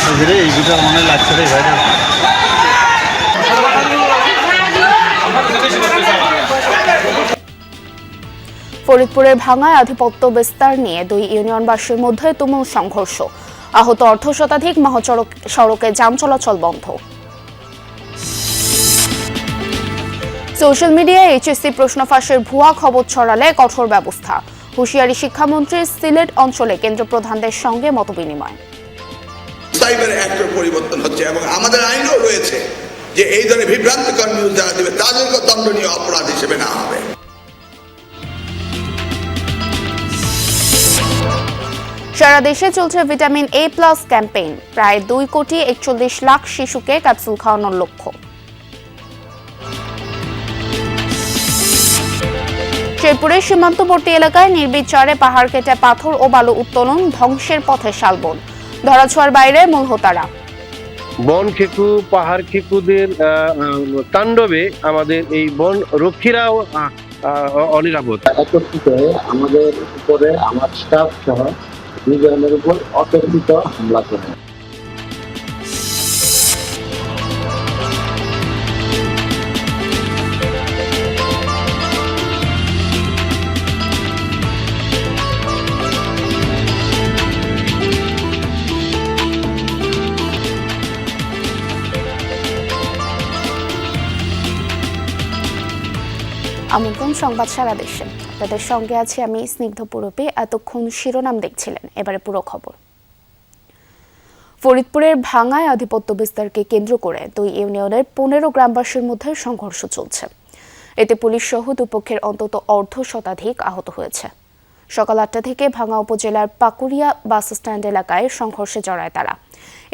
এইটা মনে লাগছে রে ভাই। ফরিদপুরের ভাঙায় আধিপত্য বিস্তার নিয়ে দুই ইউনিয়নবাসীর মধ্যে তুমুল সংঘর্ষ, আহত অর্ধশতাধিক, সড়কে যান চলাচল বন্ধ। সোশ্যাল মিডিয়ায় এইচএসসি প্রশ্ন ফাঁসের ভুয়া খবর ছড়ালে কঠোর ব্যবস্থা, হুঁশিয়ারি শিক্ষামন্ত্রীর। সিলেট অঞ্চলে কেন্দ্র প্রধানদের সঙ্গে মতবিনিময়। সাইবার অ্যাক্টের পরিবর্তন হচ্ছে এবং আমাদের আইনও রয়েছে যে এই ধরনের বিভ্রান্তিকর নিউজ যারা দেবে তাদেরকে দণ্ডনীয় অপরাধ হিসেবে নেওয়া হবে। সারা দেশে চলছে ভিটামিন এ প্লাস ক্যাম্পেইন, প্রায় 2,41,00,000 শিশুকে ক্যাপসুল খাওয়ানোর লক্ষ্য। শেরপুরের সীমান্তবর্তী এলাকায় নির্বিচারে পাহাড় কেটে পাথর ও বালু উত্তোলন, ধ্বংসের পথে শালবন, ধরাছোঁয়ার বাইরে মূল হোতারা। বন খেকু, পাহাড় খেকুদের তাণ্ডবে আমাদের এই বন রক্ষীরাও অনিরাপদ। একত্রিত হয়ে আমাদের উপরে আমার স্টাফ সহ নিজেদের উপর অতর্কিত হামলা করে। আমন্ত্রণ সংবাদ সারা দেশে, আপনাদের সঙ্গে আছি আমি স্নিগ্ধ পুরপে। এতক্ষণ শিরোনাম দেখছিলেন, এবারে পুরো খবর। ফরিদপুরের ভাঙায় আধিপত্য বিস্তারকে কেন্দ্র করে দুই ইউনিয়নের 15 গ্রামবাসীর মধ্যে সংঘর্ষ চলছে। এতে পুলিশ সহ দুপক্ষের অন্তত অর্ধশতাধিক আহত হয়েছে। সকাল 8টা থেকে ভাঙা উপজেলার পাকুড়িয়া বাস স্ট্যান্ড এলাকায় সংঘর্ষে জড়ায় তারা।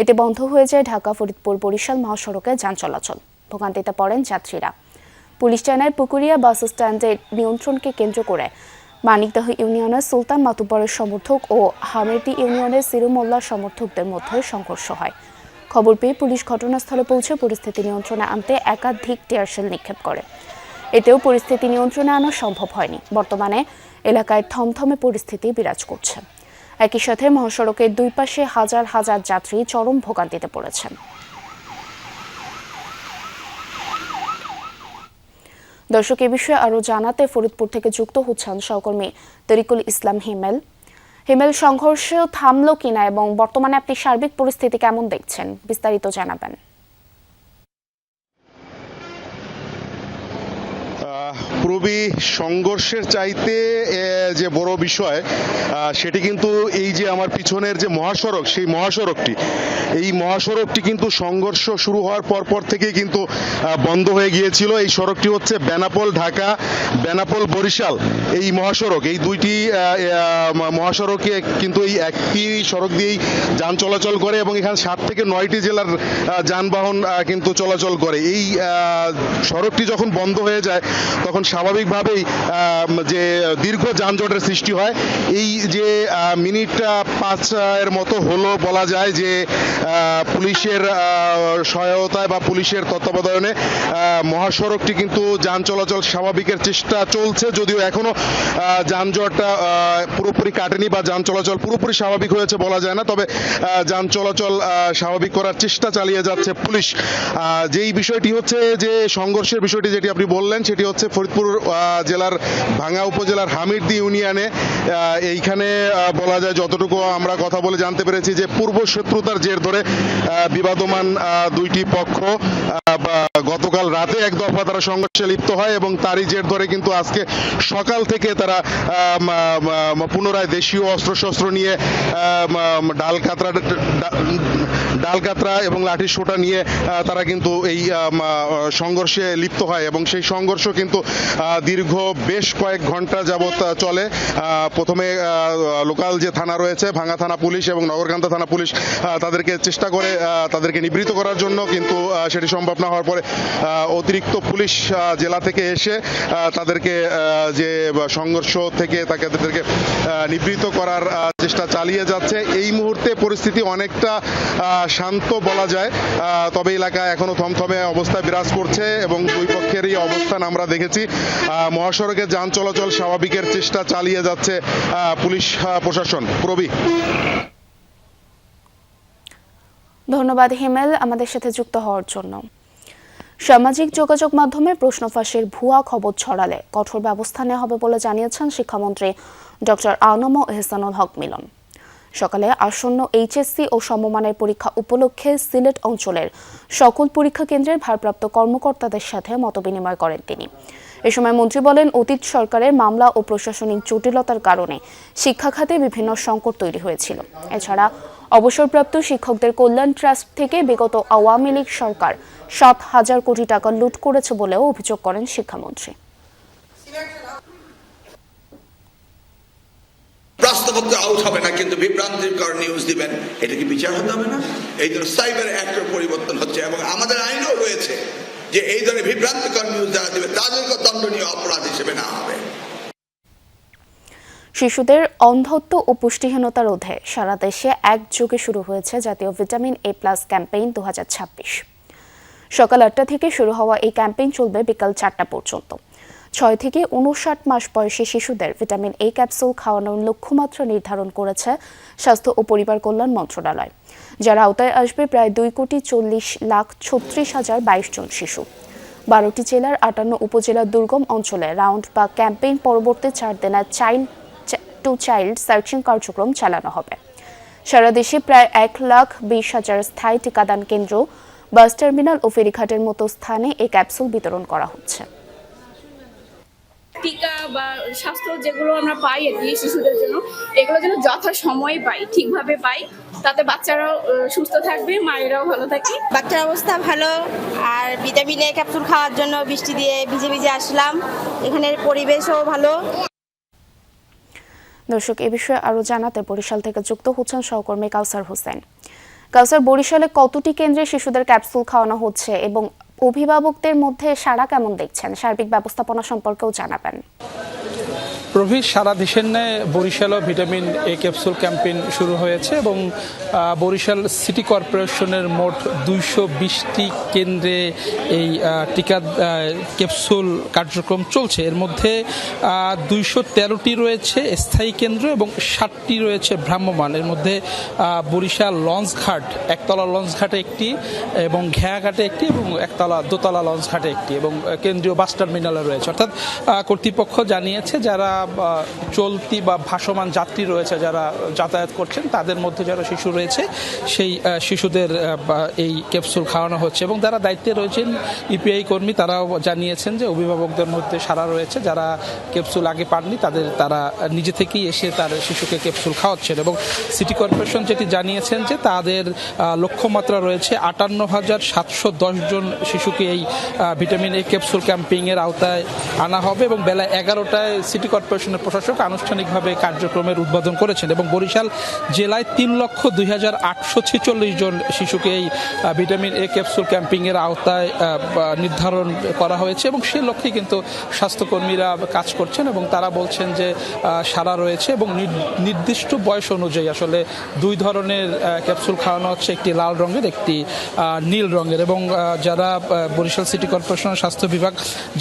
এতে বন্ধ হয়ে যায় ঢাকা ফরিদপুর বরিশাল মহাসড়কে যান চলাচল, ভোগান্তিতে পড়েন যাত্রীরা। পুলিশ জানায় পুকুরিয়া বাস স্ট্যান্ডের নিয়ন্ত্রণকে কেন্দ্র করে মানিকদহ ইউনিয়নের সুলতান মাতুব্বরের সমর্থক ও হামেরদি ইউনিয়নের সিরুমোল্লা সমর্থকদের মধ্যে সংঘর্ষ হয়। খবর পেয়ে পুলিশ ঘটনাস্থলে পৌঁছে পরিস্থিতি নিয়ন্ত্রণে আনতে একাধিক টিয়ারশেল নিক্ষেপ করে। এতেও পরিস্থিতি নিয়ন্ত্রণে আনা সম্ভব হয়নি। বর্তমানে এলাকায় থমথমে পরিস্থিতি বিরাজ করছে। একই সাথে মহাসড়কের দুই পাশে হাজার হাজার যাত্রী চরম ভোগান্তিতে পড়েছেন। দর্শক, এ বিষয়ে আরো জানাতে ফরিদপুর থেকে যুক্ত হচ্ছেন সহকর্মী তরিকুল ইসলাম হিমেল। হিমেল, সংঘর্ষ থামলো কিনা এবং বর্তমানে আপনি সার্বিক পরিস্থিতি কেমন দেখছেন, বিস্তারিত জানাবেন। পূর্বী সংঘর্ষের চাইতে যে বড় বিষয় সেটি কিন্তু এই যে আমার পিছনের যে মহাসড়ক, সেই মহাসড়কটি কিন্তু সংঘর্ষ শুরু হওয়ার পর থেকে কিন্তু বন্ধ হয়ে গিয়েছিল। এই সড়কটি হচ্ছে বেনাপোল ঢাকা, বেনাপোল বরিশাল এই মহাসড়ক। এই দুইটি মহাসড়কে কিন্তু এই একটি সড়ক দিয়েই যান চলাচল করে এবং এখানে 7 থেকে 9টি জেলার যানবাহন কিন্তু চলাচল করে। এই সড়কটি যখন বন্ধ হয়ে যায় তখন স্বাভাবিকভাবেই যে দীর্ঘ যানজটের সৃষ্টি হয়। এই যে মিনিট 5 মতো হলো বলা যায় যে পুলিশের সহায়তায় বা পুলিশের তত্ত্বাবধানে মহাসড়কটি কিন্তু যান চলাচল স্বাভাবিকের চেষ্টা চলছে, যদিও এখনো যানজটটা পুরোপুরি কাটেনি বা যান চলাচল পুরোপুরি স্বাভাবিক হয়েছে বলা যায় না। তবে যান চলাচল স্বাভাবিক করার চেষ্টা চালিয়ে যাচ্ছে পুলিশ। যেই বিষয়টি হচ্ছে যে সংঘর্ষের বিষয়টি যেটি আপনি বললেন, সেটি হচ্ছে ফরিদপুর জেলার ভাঙ্গা উপজেলার হামিরদি ইউনিয়নে। এইখানে বলা যায় যতটুকু আমরা কথা বলে জানতে পেরেছি যে পূর্ব শত্রুতার জের ধরে বিবাদমান দুইটি পক্ষ গতকাল রাতে এক দফা তারা সংঘর্ষে লিপ্ত হয় এবং তারই জের ধরে কিন্তু আজকে সকাল থেকে তারা পুনরায় দেশীয় অস্ত্রশস্ত্র নিয়ে ডালকাতরা এবং লাঠির সোঁটা নিয়ে তারা কিন্তু এই সংঘর্ষে লিপ্ত হয় এবং সেই সংঘর্ষ কিন্তু দীর্ঘ বেশ কয়েক ঘন্টা যাবৎ চলে। প্রথমে লোকাল যে থানা রয়েছে, ভাঙ্গা থানা পুলিশ এবং নগরকান্দা থানা পুলিশ, তাদেরকে চেষ্টা করে তাদেরকে নিবৃত করার জন্য, কিন্তু সেটি সম্ভব না হওয়ার পরে অতিরিক্ত পুলিশ জেলা থেকে এসে তাদেরকে যে সংঘর্ষ থেকে তাদেরকে নিবৃত করার চেষ্টা চালিয়ে যাচ্ছে। এই মুহূর্তে পরিস্থিতি অনেকটা শান্ত বলা যায়, তবে এলাকা এখনো থমথমে অবস্থায় বিরাজ করছে এবং দুই পক্ষেরই অবস্থান আমরা দেখেছি। মহাসড়কে যান চলাচল স্বাভাবিকের চেষ্টা চালিয়ে যাচ্ছে পুলিশ প্রশাসন। প্রবি। ধন্যবাদ হিমেল আমাদের সাথে যুক্ত হওয়ার জন্য। সামাজিক যোগাযোগ মাধ্যমে প্রশ্ন ফাঁসের ভুয়া খবর ছড়ালে কঠোর ব্যবস্থা নেওয়া হবে বলে জানিয়েছেন শিক্ষামন্ত্রী ডক্টর আনম এহসানুল হক মিলন। সকালে আসন্ন এইচএসসি ও সমমানের পরীক্ষা উপলক্ষে সিলেট অঞ্চলের সকল পরীক্ষা কেন্দ্রের ভারপ্রাপ্ত কর্মকর্তাদের সাথে মতবিনিময় করেন তিনি। এ সময় মন্ত্রী বলেন, অতীত সরকারের মামলা ও প্রশাসনিক জটিলতার কারণে শিক্ষা খাতে বিভিন্ন সংকট তৈরি হয়েছিল। এছাড়া অবসরপ্রাপ্ত শিক্ষকদের কল্যাণ ট্রাস্ট থেকে বিগত আওয়ামী লীগ সরকার 7,000 কোটি টাকা লুট করেছে বলেও অভিযোগ করেন শিক্ষামন্ত্রী। প্রশ্নপত্র আউট হবে না, কিন্তু বিভ্রান্তিকর নিউজ দিবেন, এটা কি বিচার হতে হবে না? এই জন্য সাইবার অ্যাক্টের পরিবর্তন হচ্ছে এবং আমাদের আইনও রয়েছে যে এই ধরনের বিভ্রান্তিকর নিউজ যারা দিবে তাদেরকে দণ্ডনীয় অপরাধ হিসেবে নেওয়া হবে। শিশুদের অন্ধত্ব ও পুষ্টিহীনতা রোধে সারা দেশে একযোগে শুরু হয়েছে জাতীয় ভিটামিন এ প্লাস ক্যাম্পেইন 2026। সকাল 8টা থেকে শুরু হওয়া এই ক্যাম্পেইন চলবে বিকাল 4টা পর্যন্ত। 6 থেকে 59 মাস বয়সী শিশুদের ভিটামিন এ ক্যাপসুল খাওয়ানোর লক্ষ্যমাত্রা নির্ধারণ করেছে স্বাস্থ্য ও পরিবার কল্যাণ মন্ত্রণালয়, যার আওতায় আসবে প্রায় 2,40,36,022 জন শিশু। 12টি জেলার 58 উপজেলার দুর্গম অঞ্চলে রাউন্ড বা ক্যাম্পেইন পরবর্তী 4 দিনের চাইল্ড টু চাইল্ড সার্চিং কার্যক্রম চালানো হবে। সারা দেশে প্রায় 1,20,000 স্থায়ী টিকাদান কেন্দ্র, বাস টার্মিনাল ও ফেরিঘাটের মতো স্থানে এই ক্যাপসুল বিতরণ করা হচ্ছে। টিকা বা স্বাস্থ্য যেগুলো আমরা পাই আর কি শিশুদের জন্য, এগুলো যেন যথাসময়ে পাই, ঠিকভাবে পাই, তাতে বাচ্চারাও সুস্থ থাকবে, মায়েরাও ভালো থাকে। বাচ্চার অবস্থা ভালো, আর ভিটামিন এ ক্যাপসুল খাওয়ার জন্য বৃষ্টি দিয়ে ভিজে ভিজে আসলাম, এখানের পরিবেশও ভালো। দর্শক, এ বিষয়ে আরো জানাতে বরিশাল থেকে যুক্ত হচ্ছেন সহকর্মী কাউসার হোসেন। কাউসার, বরিশালে কতটি কেন্দ্রে শিশুদের ক্যাপসুল খাওয়ানো হচ্ছে এবং অভিভাবকদের মধ্যে সাড়া কেমন দেখছেন? সার্বিক ব্যবস্থাপনা সম্পর্কেও জানাবেন। প্রভৃতি সারা দেশের ন্যায় বরিশালও ভিটামিন এ ক্যাপসুল ক্যাম্পেইন শুরু হয়েছে এবং বরিশাল সিটি কর্পোরেশনের মোট 220টি কেন্দ্রে এই টিকা ক্যাপসুল কার্যক্রম চলছে। এর মধ্যে 213টি রয়েছে স্থায়ী কেন্দ্র এবং 60টি রয়েছে ভ্রাম্যমাণ। এর মধ্যে বরিশাল লঞ্চঘাট, একতলা লঞ্চঘাটে একটি এবং ঘেয়াঘাটে একটি এবং দোতলা লঞ্চঘাটে একটি এবং কেন্দ্রীয় বাস টার্মিনালে রয়েছে। অর্থাৎ কর্তৃপক্ষ জানিয়েছে যারা চলতি বা ভাসমান যাত্রী রয়েছে, যারা যাতায়াত করছেন, তাদের মধ্যে যারা শিশু রয়েছে সেই শিশুদের এই ক্যাপসুল খাওয়ানো হচ্ছে এবং যারা দায়িত্বে রয়েছেন ইপিআই কর্মী, তারাও জানিয়েছেন যে অভিভাবকদের মধ্যে সাড়া রয়েছে। যারা ক্যাপসুল আগে পাননি তারা নিজে থেকেই এসে তার শিশুকে ক্যাপসুল খাওয়াচ্ছেন এবং সিটি কর্পোরেশন যেটি জানিয়েছেন যে তাদের লক্ষ্যমাত্রা রয়েছে 58,710 জন শিশুকে এই ভিটামিন এ ক্যাপসুল ক্যাম্পেইনের আওতায় আনা হবে এবং বেলা 11টায় সিটি কর্পোরেশনের প্রশাসক আনুষ্ঠানিকভাবে কার্যক্রমের উদ্বোধন করেছেন এবং বরিশাল জেলায় 3,02,846 জন শিশুকে এই ভিটামিন এ ক্যাপসুল ক্যাম্পেইনের আওতায় নির্ধারণ করা হয়েছে এবং সেই লক্ষ্যে কিন্তু স্বাস্থ্যকর্মীরা কাজ করছেন এবং তারা বলছেন যে সারা রয়েছে এবং নির্দিষ্ট বয়স অনুযায়ী আসলে দুই ধরনের ক্যাপসুল খাওয়ানো হচ্ছে, একটি লাল রঙের, একটি নীল রঙের। এবং যারা বরিশাল সিটি কর্পোরেশনের স্বাস্থ্য বিভাগ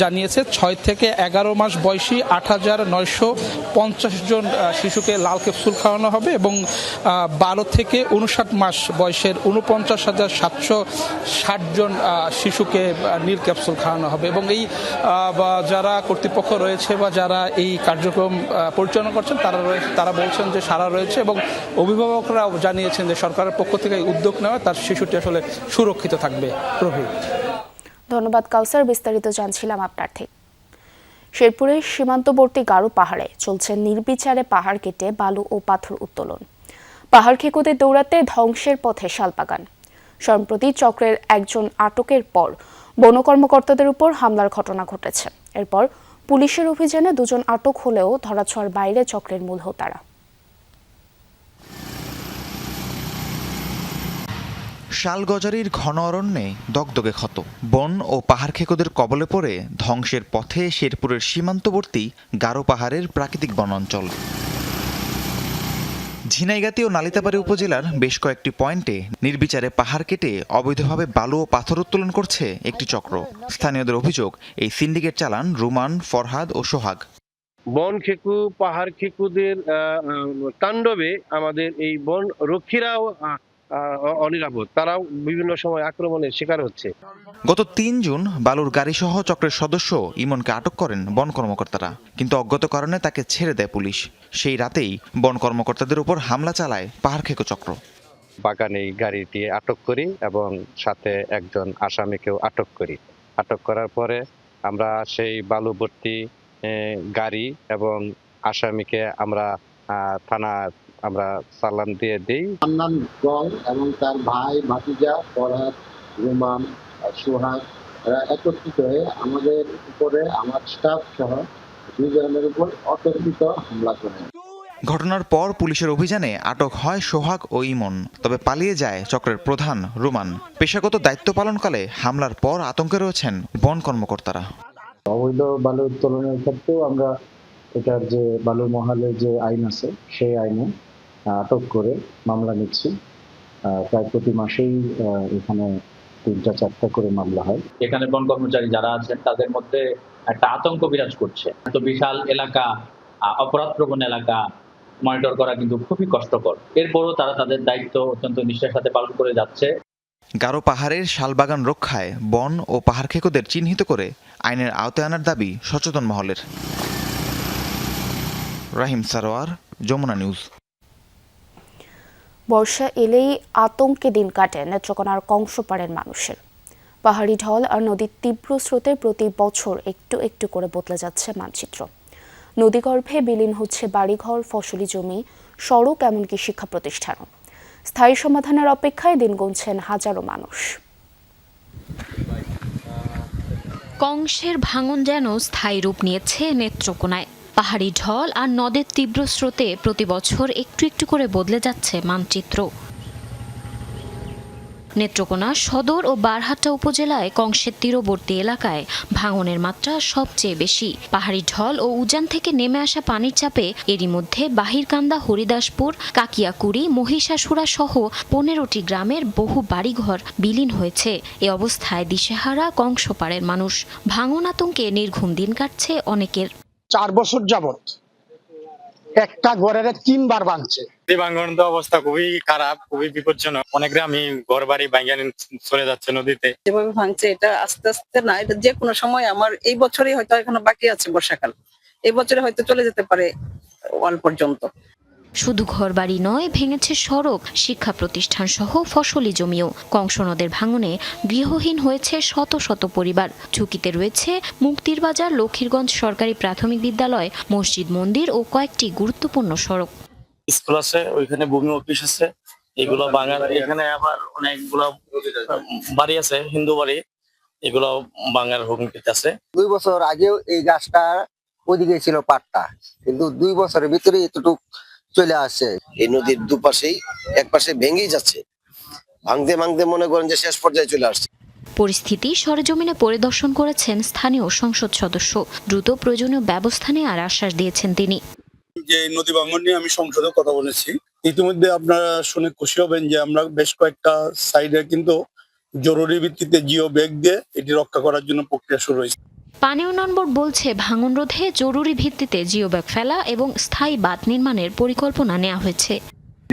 জানিয়েছে 6 থেকে 11 মাস বয়সী 8,950 জন শিশুকে লাল ক্যাপসুল খাওয়ানো হবে এবং 12 থেকে 59 মাস বয়সের 49,760 জন শিশুকে নীল ক্যাপসুল খাওয়ানো হবে এবং এই যারা কর্তৃপক্ষ রয়েছে বা যারা এই কার্যক্রম পরিচালনা করছেন তারা বলছেন যে সারা রয়েছে এবং অভিভাবকরাও জানিয়েছেন যে সরকারের পক্ষ থেকে উদ্যোগ নেওয়া তার শিশুটি আসলে সুরক্ষিত থাকবে। ধন্যবাদ কাউসার, বিস্তারিত জানছিলাম আপনার থেকে। শেরপুরের সীমান্তবর্তী গারো পাহাড়ে চলছে নির্বিচারে পাহাড় কেটে বালু ও পাথর উত্তোলন। পাহাড় খেকোতে দৌড়াতে ধ্বংসের পথে শালবাগান। সম্প্রতি চক্রের একজন আটকের পর বন কর্মকর্তাদের উপর হামলার ঘটনা ঘটেছে। এরপর পুলিশের অভিযানে 2 জন আটক হলেও ধরাছোঁয়ার বাইরে চক্রের মূল হোতারা। শালগজারির ঘন অরণ্যে দগদগে ক্ষত, বন ও পাহাড় খেকোদের কবলে পড়ে ধ্বংসের পথে শেরপুরের সীমান্তবর্তী গারো পাহাড়ের প্রাকৃতিক বনাঞ্চল। ঝিনাইগাতি ও নালিতাবাড়ী উপজেলার বেশ কয়েকটি পয়েন্টে নির্বিচারে পাহাড় কেটে অবৈধভাবে বালু ও পাথর উত্তোলন করছে একটি চক্র। স্থানীয়দের অভিযোগ, এই সিন্ডিকেট চালান রুমান, ফরহাদ ও সোহাগ। বন খেকু, পাহাড় খেকুদের তাণ্ডবে আমাদের এই বন রক্ষীরাও অনিরাপদ, তারাও বিভিন্ন সময় আক্রমণের শিকার হচ্ছে। গত ৩ জুন বালুর গাড়িসহ চক্রের সদস্য ইমনকে আটক করেন বন কর্মকর্তারা, কিন্তু অজ্ঞাত কারণে তাকে ছেড়ে দেয় পুলিশ। সেই রাতেই বন কর্মকর্তাদের উপর হামলা চালায় পাহাড়খেকো চক্র। বাগানে গাড়িটি আটক করি এবং সাথে একজন আসামিকেও আটক করি। আটক করার পরে আমরা সেই বালুভর্তি গাড়ি এবং আসামিকে আমরা থানা আমরা চালান দিয়ে দিই। হান্নান গং এবং তার ভাই ভাতিজা ফরহাদ, রুমান, সোহাগ একত্রিত হয়ে আমাদের উপরে আমার স্টাফ সহ 2 জনের উপর অতর্কিত হামলা করেন। ঘটনার পর পুলিশের অভিযানে আটক হয় সোহাগ ও ইমন, তবে পালিয়ে যায় চক্রের প্রধান রুমান। পেশাগত দায়িত্ব পালনকালে হামলার পর আতঙ্কে রয়েছেন বন কর্মকর্তারা। অবৈধ বালু উত্তোলনের ক্ষেত্রেও আমরা এটার যে বালু মহালের যে আইন আছে সেই আইনে আটক করে মামলা নিচ্ছি। প্রায় প্রতি মাসেই এখানে 3-4টা করে মামলা হয়। এখানে বন কর্মচারী যারা আছেন তাদের মধ্যে একটা আতঙ্ক বিরাজ করছে। তো বিশাল এলাকা, অপরাধ প্রবণ এলাকা মনিটর করা কিন্তু খুবই কষ্টকর। এরপরও তারা তাদের দায়িত্ব অত্যন্ত নিষ্ঠার সাথে পালন করে যাচ্ছে। গারো পাহাড়ের শালবাগান রক্ষায় বন ও পাহাড় খেকোদের চিহ্নিত করে আইনের আওতায় আনার দাবি সচেতন মহলের। রাহিম সারোয়ার, যমুনা নিউজ। বর্ষা এলেই আতঙ্কে দিন কাটে নেত্রকোনার কংসপাড়ের মানুষের। পাহাড়ি ঢল আর নদীর তীব্র স্রোতে প্রতি বছর একটু একটু করে বদলে যাচ্ছে মানচিত্র। নদীগর্ভে বিলীন হচ্ছে বাড়িঘর, ফসলি জমি, সড়ক, এমনকি শিক্ষা প্রতিষ্ঠানও। স্থায়ী সমাধানের অপেক্ষায় দিন গুনছেন হাজারো মানুষ। কংসের ভাঙন যেন স্থায়ী রূপ নিয়েছে নেত্রকোনায়। পাহাড়ি ঢল আর নদের তীব্র স্রোতে প্রতি বছর একটু একটু করে বদলে যাচ্ছে মানচিত্র। নেত্রকোনা সদর ও বারহাট্টা উপজেলায় কংসের তীরবর্তী এলাকায় ভাঙনের মাত্রা সবচেয়ে বেশি। পাহাড়ি ঢল ও উজান থেকে নেমে আসা পানির চাপে এরই মধ্যে বাহিরকান্দা, হরিদাসপুর, কাকিয়াকুড়ি, মহিষাসুরা সহ 15টি গ্রামের বহু বাড়িঘর বিলীন হয়েছে। এ অবস্থায় দিশেহারা কংসপাড়ের মানুষ। ভাঙন আতঙ্কে নির্ঘুম দিন কাটছে অনেকের। 4 বছর যাবত একটা ঘরের 3 বার ভাঙছে। ভাঙন তো অবস্থা খুবই খারাপ, খুবই বিপজ্জনক। অনেক গ্রামই ঘর বাড়ি ভাঙিয়ে চলে যাচ্ছে নদীতে। যেভাবে ভাঙছে এটা আস্তে আস্তে না, এটা যে কোনো সময়, আমার এই বছরই হয়তো এখনো বাকি আছে বর্ষাকাল, এই বছরে হয়তো চলে যেতে পারে ওয়াল পর্যন্ত। শুধু ঘরবাড়ি নয়, ভেঙেছে সড়ক, শিক্ষা প্রতিষ্ঠান সহ ফসলি জমিও। কংস নদের ভাঙনে গৃহহীন হয়েছে শত শত পরিবার। ঝুঁকিতে রয়েছে মুক্তির বাজার, লক্ষ্মীরগঞ্জ সরকারি প্রাথমিক বিদ্যালয়, মসজিদ, মন্দির ও কয়েকটি গুরুত্বপূর্ণ সড়ক। স্কুল আছে, ওইখানে ভূমি অফিস আছে, এগুলো ভাঙার। এখানে আবার অনেকগুলো বাড়ি আছে, হিন্দু বাড়ি, এগুলো ভাঙার হুমকিতে আছে। 2 বছর আগেও এই গাছটা ওদিকে ছিল পাটটা, কিন্তু 2 বছরের ভিতরে এতটুকু চলে আসছে। এই নদীর দুপাশেই এক পাশে ভেঙেই যাচ্ছে, ভাঙতে ভাঙতে মনে করেন যে শেষ পর্যায়ে চলে আসছে। পরিস্থিতি সরেজমিনে পরিদর্শন করেছেন স্থানীয় সংসদ সদস্য। দ্রুত প্রয়োজনীয় ব্যবস্থা নেওয়ার আশ্বাস দিয়েছেন তিনি। যে নদী ভাঙন নিয়ে আমি সংসদে কথা বলেছি, ইতিমধ্যে আপনারা শুনে খুশি হবেন যে আমরা বেশ কয়েকটা সাইডে কিন্তু জরুরি ভিত্তিতে জিও ব্যাগ দিয়ে এটি রক্ষা করার জন্য প্রক্রিয়া শুরু হয়েছে। পানি উন্নয়ন বোর্ড বলছে, ভাঙন রোধে জরুরি ভিত্তিতে জিও ব্যাগ ফেলা এবং স্থায়ী বাঁধ নির্মাণের পরিকল্পনা নেওয়া হয়েছে।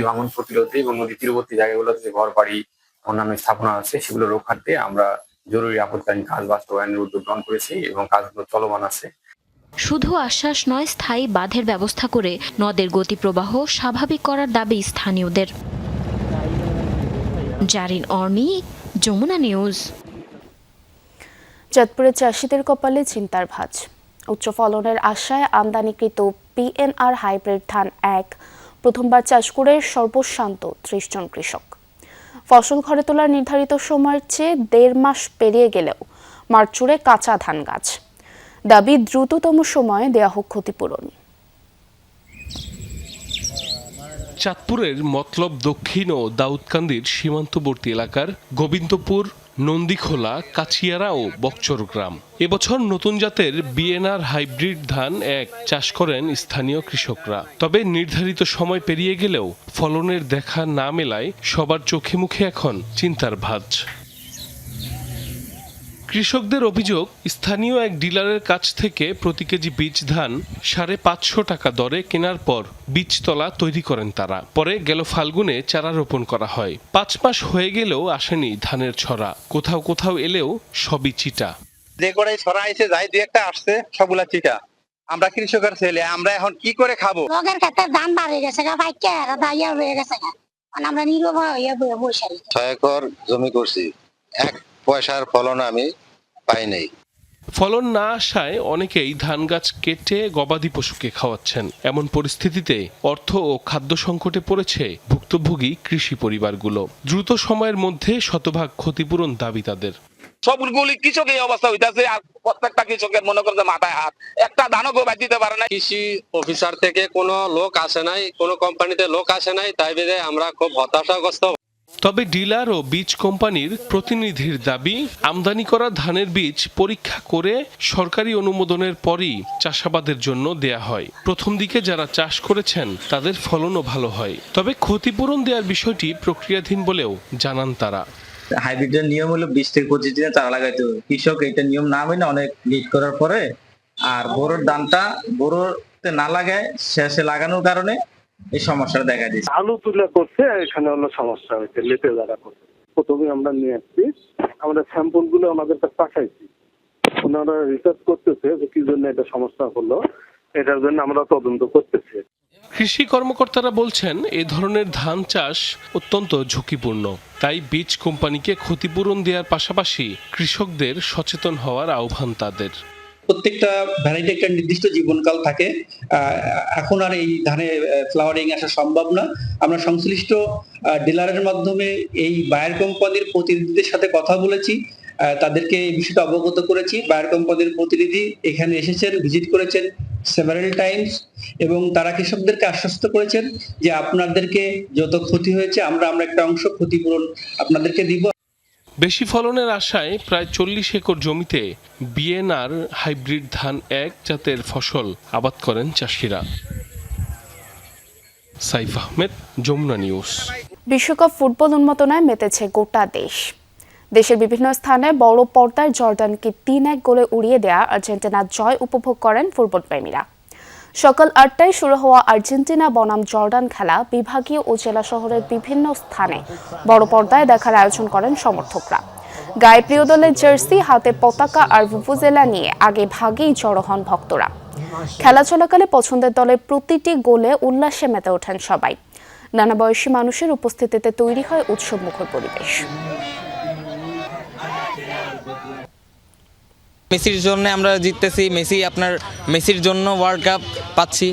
ভাঙন প্রতিরোধে এবং নদী তীরবর্তী জায়গাগুলোতে যে ঘর বাড়ি, অন্যান্য স্থাপনা আছে, সেগুলো রক্ষার্থে আমরা জরুরি আপৎকালীন কাজ বাস্তবায়নের উদ্যোগ গ্রহণ করেছি এবং কাজগুলো চলমান আছে। শুধু আশ্বাস নয়, স্থায়ী বাঁধের ব্যবস্থা করে নদের গতি প্রবাহ স্বাভাবিক করার দাবি স্থানীয়দের। জারিন অর্নি, যমুনা নিউজ। চাঁদপুরের চাষিদের কপালে চিন্তার ভাঁজ। উচ্চ ফলনের আশায় আমদানিকৃত পিএনআর হাইব্রিড ধান 1 প্রথমবার চাষ করে সর্বশান্ত 30 জন কৃষক। ফসল ঘরে তোলার নির্ধারিত সময়ের চেয়ে 1.5 মাস পেরিয়ে গেলেও মাঠ জুড়ে কাঁচা ধান গাছ। দাবি দ্রুততম সময়ে দেয়া হোক ক্ষতিপূরণ। চাঁদপুরের মতলব দক্ষিণ ও দাউদকান্দির সীমান্তবর্তী এলাকার গোবিন্দপুর, নন্দীখোলা, কাছিয়ারা ও বকচর গ্রাম এবছর নতুন জাতের বিএনআর হাইব্রিড ধান 1 চাষ করেন স্থানীয় কৃষকরা। তবে নির্ধারিত সময় পেরিয়ে গেলেও ফলনের দেখা না মেলায় সবার চোখে মুখে এখন চিন্তার ভাঁজ। কৃষকদের অভিযোগ, স্থানীয় এক ডিলারের কাছ থেকে প্রতি কেজি বীজ ধান 550 টাকা দরে কেনার পর বীজতলা তৈরি করেন তারা। পরে গেল ফাল্গুনে চারা রোপণ করা হয়। 5 মাস হয়ে গেলেও আসেনি ধানের ছড়া, কোথাও কোথাও এলেও সবই চিটা। যে করে ছড়া এসে যাই, দুই একটা আসছে, সবগুলা চিটা। আমরা কৃষকের ছেলে, আমরা এখন কি করে খাবো? লগের কাছে ধান বাড়ে গেছে গা, বাইকে দাইয়া রয়ে গেছে গা, আমরা নিরব হয়ে বসে 6 একর জমি করছি, 1 পয়সার ফলন আমি পাই নাই। ফলন না আসায় অনেকেই ধান গাছ কেটে গবাদি পশুকে খাওয়াচ্ছেন। এমন পরিস্থিতিতে অর্থ ও খাদ্য সংকটে পড়েছে ভুক্তভোগী কৃষি পরিবারগুলো। দ্রুত সময়ের মধ্যে শতভাগ ক্ষতিপূরণ দাবি তাদের। সবগুলি কৃষক এই অবস্থা হইতাছে, আর প্রত্যেকটা কৃষকের মনে করছে মাথায় হাত, একটা ধানও কেউ বাদ দিতে পারে না। কৃষি অফিসার থেকে কোনো লোক আসে নাই, কোনো কোম্পানিতে লোক আসে নাই, তাই ভেবে আমরা খুব হতাশাগ্রস্ত। তবে ডিলার ও বীজ কোম্পানির প্রতিনিধির দাবি, আমদানি করা ধানের বীজ পরীক্ষা করে সরকারি অনুমোদনের পরই চাষাবাদের জন্য দেয়া হয়। প্রথম দিকে যারা চাষ করেছেন তাদের ফলনও ভালো হয়, তবে ক্ষতিপূরণ দেওয়ার বিষয়টি প্রক্রিয়াধীন বলেও জানান তারা। হাইব্রিডের নিয়ম হলো 20 থেকে 25 দিনে চারা লাগাইতে হবে। কৃষক এটা নিয়ম না মেনে অনেক লেট করার পরে আর বোরোর দানটা বোরোতে না লাগায় শেষে লাগানোর কারণে এই সমস্যাটা দেখা দিচ্ছে। আলু তুলে করছে, এখানে হলো সমস্যা হয়েছে, লেটে যারা করছে। প্রথমে আমরা নিয়ে আসছি, আমরা স্যাম্পল গুলো আমাদের কাছে পাঠাইছি, ওনারা রিসার্চ করতেছে যে কি জন্য এটা সমস্যা হলো, এটার জন্য আমরা তদন্ত করতেছি। কৃষি কর্মকর্তারা বলছেন, এ ধরনের ধান চাষ অত্যন্ত ঝুঁকিপূর্ণ, তাই বীজ কোম্পানিকে ক্ষতিপূরণ দেওয়ার পাশাপাশি কৃষকদের সচেতন হওয়ার আহ্বান তাদের। প্রত্যেকটা ভ্যারাইটি একটা নির্দিষ্ট জীবনকাল থাকে, এখন আর এই ধানে ফ্লাওয়ারিং আসা সম্ভব না। আমরা সংশ্লিষ্ট ডিলারের মাধ্যমে এই বায়ার কোম্পানির প্রতিনিধিদের সাথে কথা বলেছি, তাদেরকে এই বিষয়টা অবগত করেছি। বায়ার কোম্পানির প্রতিনিধি এখানে এসেছেন, ভিজিট করেছেন সেভারাল টাইমস, এবং তারা কৃষকদেরকে আশ্বস্ত করেছেন যে আপনাদেরকে যত ক্ষতি হয়েছে আমরা একটা অংশ ক্ষতিপূরণ আপনাদেরকে দিব। বেশি ফলনের আশায় প্রায় 40 একর জমিতে বিএনআর হাইব্রিড ধান 1 জাতের ফসল আবাদ করেন চাষিরা। সাইফ আহমেদ, যমুনা নিউজ। বিশ্বকাপ ফুটবল উন্মাদনায় মেতেছে গোটা দেশ। দেশের বিভিন্ন স্থানে বড় পর্দায় জর্ডানকে 3-1 গোলে উড়িয়ে দেয়া আর্জেন্টিনার জয় উপভোগ করেন ফুটবল প্রেমীরা। সকাল 8টায় শুরু হওয়া আর্জেন্টিনা বনাম জর্ডান খেলা বিভাগীয় ও জেলা শহরের বিভিন্ন স্থানে বড় পর্দায় দেখার আয়োজন করেন সমর্থকরা। গায়ে প্রিয় দলের জার্সি, হাতে পতাকা আর ভুভুজেলা নিয়ে আগে ভাগেই জড়ো হন ভক্তরা। খেলা চলাকালে পছন্দের দলের প্রতিটি গোলে উল্লাসে মেতে ওঠেন সবাই। নানা বয়সী মানুষের উপস্থিতিতে তৈরি হয় উৎসবমুখর পরিবেশ। মেসির জন্য আমরা জিততেছি, মেসির জন্য ওয়ার্ল্ড কাপ পাচ্ছি।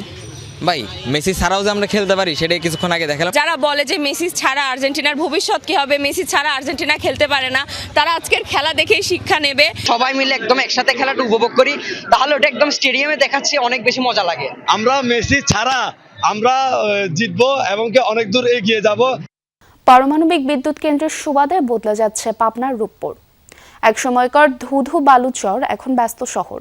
ভাই, মেসি ছাড়াও যে আমরা খেলতে পারি সেটাই কিছুক্ষণ আগে দেখালাম। যারা বলে যে মেসি ছাড়া আর্জেন্টিনার ভবিষ্যৎ কি হবে, মেসি ছাড়া আর্জেন্টিনা খেলতে পারে না, তারা আজকের খেলা দেখেই শিক্ষা নেবে। সবাই মিলে একদম একসাথে খেলাটা উপভোগ করি, তাহলে ওটা একদম স্টেডিয়ামে দেখাচ্ছি, অনেক বেশি মজা লাগে। আমরা মেসি ছাড়া আমরা জিতবো এবং অনেক দূর এগিয়ে যাব। পারমাণবিক বিদ্যুৎ কেন্দ্রের সুবাদে বদলে যাচ্ছে পাবনার রূপপুর। এক সময়কার ধুধু বালুচর এখন ব্যস্ত শহর।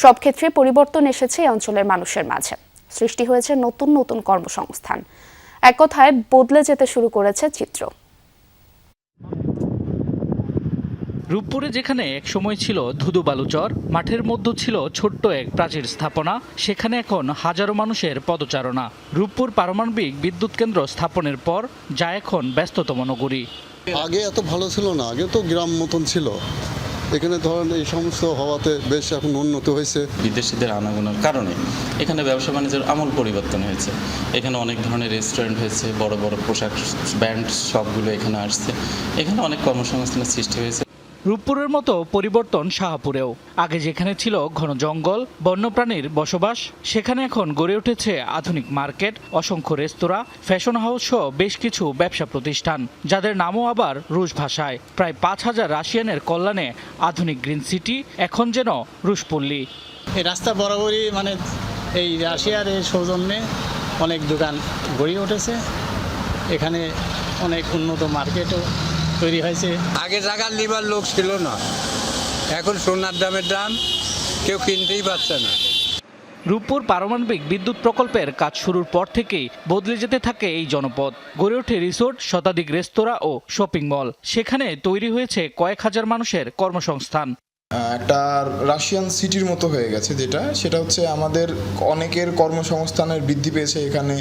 সব ক্ষেত্রে পরিবর্তন এসেছে এই অঞ্চলের মানুষের মাঝে। সৃষ্টি হয়েছে নতুন নতুন কর্মসংস্থান। এক কথায় বদলে যেতে শুরু করেছে চিত্র। রূপপুরে যেখানে এক সময় ছিল ধুধু বালুচর, মাঠের মধ্যে ছিল ছোট্ট এক প্রাচীর স্থাপনা, সেখানে এখন হাজারো মানুষের পদচারণা। রূপপুর পারমাণবিক বিদ্যুৎ কেন্দ্র স্থাপনের পর যা এখন ব্যস্ততম নগরী। আগে এত ভালো ছিল না, আগে তো গ্রাম মতন ছিল। এখানে ধরেন এই সমস্ত হওয়াতে বেশ এখন উন্নত হয়েছে। বিদেশিদের আনাগোনার কারণে এখানে ব্যবসা বাণিজ্যের আমূল পরিবর্তন হয়েছে। এখানে অনেক ধরনের রেস্টুরেন্ট হয়েছে, বড় বড় পোশাক ব্র্যান্ড সবগুলো এখানে আসছে, এখানে অনেক কর্মসংস্থানের সৃষ্টি হয়েছে। রূপপুরের মতো পরিবর্তন শাহপুরেও। আগে যেখানে ছিল ঘন জঙ্গল, বন্যপ্রাণীর বসবাস, সেখানে এখন গড়ে উঠেছে আধুনিক মার্কেট, অসংখ্য রেস্তোরাঁ, ফ্যাশন হাউস সহ বেশ কিছু ব্যবসা প্রতিষ্ঠান, যাদের নামও আবার রুশ ভাষায়। প্রায় 5000 রাশিয়ানের কল্যাণে আধুনিক গ্রিন সিটি এখন যেন রুশপল্লী। এই রাস্তা বরাবরই এই রাশিয়ার এই সৌজন্যে অনেক দোকান গড়ে উঠেছে। এখানে অনেক উন্নত মার্কেটও তৈরি হয়েছে। আগে জায়গার লিবার লোক ছিল না, এখন সোনার দামের দাম, কেউ কিনতেই পারছে না। রূপপুর পারমাণবিক বিদ্যুৎ প্রকল্পের কাজ শুরুর পর থেকেই বদলে যেতে থাকে এই জনপদ। গড়ে ওঠে রিসোর্ট, শতাধিক রেস্তোরাঁ ও শপিং মল। সেখানে তৈরি হয়েছে কয়েক হাজার মানুষের কর্মসংস্থান। একটা রাশিয়ান সিটির মতো হয়ে গেছে, সেটা হচ্ছে আমাদের অনেকের কর্মসংস্থানের বৃদ্ধি পেয়েছে। এখানে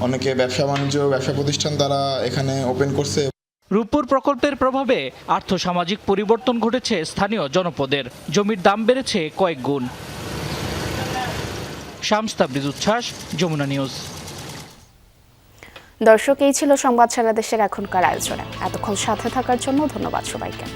অনেকে ব্যবসা বাণিজ্য, ব্যবসা প্রতিষ্ঠান তারা এখানে ওপেন করছে। রূপপুর প্রকল্পের প্রভাবে আর্থসামাজিক পরিবর্তন ঘটেছে স্থানীয় জনপদের। জমির দাম বেড়েছে কয়েক গুণ। শামস তাবরিজ উচ্ছ্বাস, যমুনা নিউজ। দর্শক, এই ছিল সংবাদ সারা দেশের এখনকার আয়োজনে। এতক্ষণ সাথে থাকার জন্য ধন্যবাদ সবাইকে।